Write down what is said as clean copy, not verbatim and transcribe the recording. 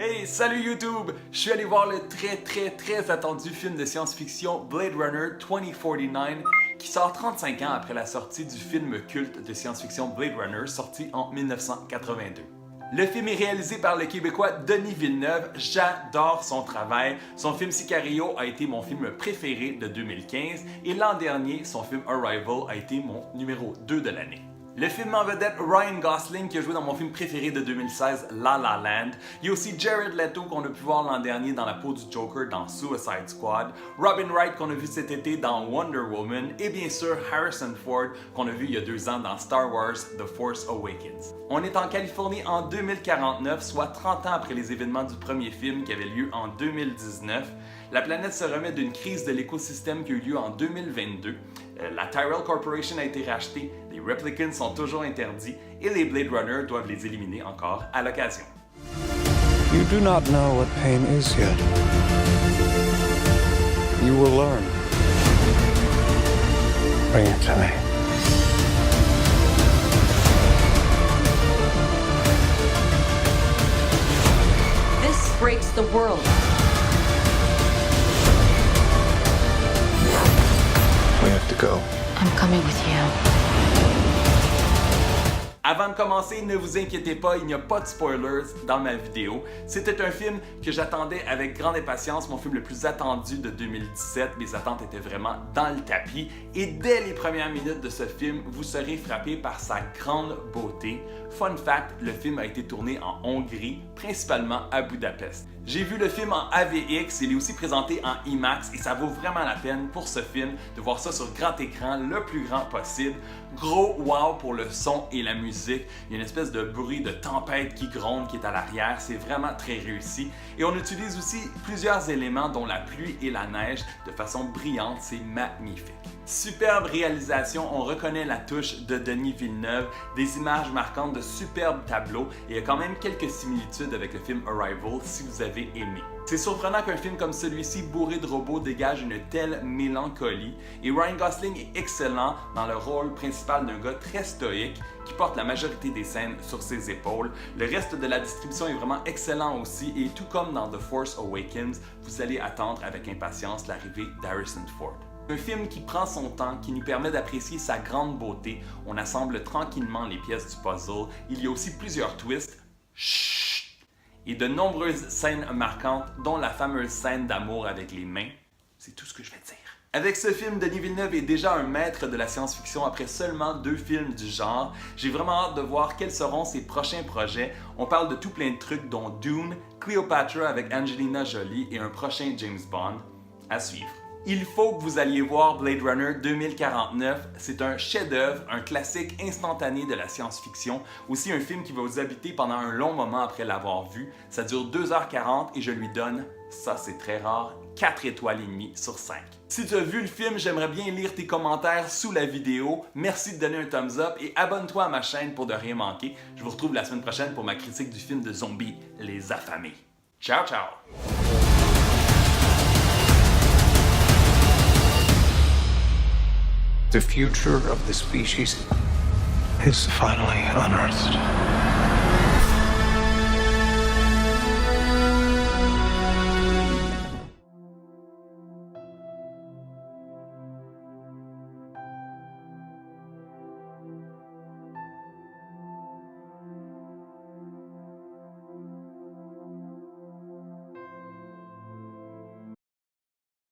Hey, salut YouTube! Je suis allé voir le très attendu film de science-fiction Blade Runner 2049 qui sort 35 ans après la sortie du film culte de science-fiction Blade Runner sorti en 1982. Le film est réalisé par le Québécois Denis Villeneuve. J'adore son travail. Son film Sicario a été mon film préféré de 2015 et l'an dernier, son film Arrival a été mon numéro 2 de l'année. Le film en vedette Ryan Gosling qui a joué dans mon film préféré de 2016, La La Land. Il y a aussi Jared Leto qu'on a pu voir l'an dernier dans la peau du Joker dans Suicide Squad, Robin Wright qu'on a vu cet été dans Wonder Woman et bien sûr Harrison Ford qu'on a vu il y a 2 ans dans Star Wars The Force Awakens. On est en Californie en 2049, soit 30 ans après les événements du premier film qui avait lieu en 2019. La planète se remet d'une crise de l'écosystème qui a eu lieu en 2022. La Tyrell Corporation a été rachetée, les Replicants sont toujours interdits et les Blade Runner doivent les éliminer encore à l'occasion. You do not know what pain is yet. You will learn. Bring it to me. This breaks the world. We have to go. I'm coming with you. Avant de commencer, ne vous inquiétez pas, il n'y a pas de spoilers dans ma vidéo. C'était un film que j'attendais avec grande impatience, mon film le plus attendu de 2017. Mes attentes étaient vraiment dans le tapis. Et dès les premières minutes de ce film, vous serez frappé par sa grande beauté. Fun fact, le film a été tourné en Hongrie, principalement à Budapest. J'ai vu le film en AVX, il est aussi présenté en IMAX et ça vaut vraiment la peine pour ce film de voir ça sur grand écran le plus grand possible. Gros wow pour le son et la musique, il y a une espèce de bruit de tempête qui gronde qui est à l'arrière, c'est vraiment très réussi. Et on utilise aussi plusieurs éléments dont la pluie et la neige de façon brillante, c'est magnifique. Superbe réalisation, on reconnaît la touche de Denis Villeneuve, des images marquantes de superbes tableaux et il y a quand même quelques similitudes avec le film Arrival si vous avez aimé. C'est surprenant qu'un film comme celui-ci, bourré de robots, dégage une telle mélancolie et Ryan Gosling est excellent dans le rôle principal d'un gars très stoïque qui porte la majorité des scènes sur ses épaules. Le reste de la distribution est vraiment excellent aussi et tout comme dans The Force Awakens, vous allez attendre avec impatience l'arrivée d'Harrison Ford. Un film qui prend son temps, qui nous permet d'apprécier sa grande beauté. On assemble tranquillement les pièces du puzzle. Il y a aussi plusieurs twists. Chut! Et de nombreuses scènes marquantes, dont la fameuse scène d'amour avec les mains. C'est tout ce que je vais dire. Avec ce film, Denis Villeneuve est déjà un maître de la science-fiction après seulement 2 films du genre. J'ai vraiment hâte de voir quels seront ses prochains projets. On parle de tout plein de trucs dont Dune, Cleopatra avec Angelina Jolie et un prochain James Bond. À suivre. Il faut que vous alliez voir Blade Runner 2049. C'est un chef-d'œuvre, un classique instantané de la science-fiction. Aussi un film qui va vous habiter pendant un long moment après l'avoir vu. Ça dure 2h40 et je lui donne, ça c'est très rare, 4 étoiles et demie sur 5. Si tu as vu le film, j'aimerais bien lire tes commentaires sous la vidéo. Merci de donner un thumbs up et abonne-toi à ma chaîne pour ne rien manquer. Je vous retrouve la semaine prochaine pour ma critique du film de zombies, Les Affamés. Ciao, ciao! The future of the species is finally unearthed.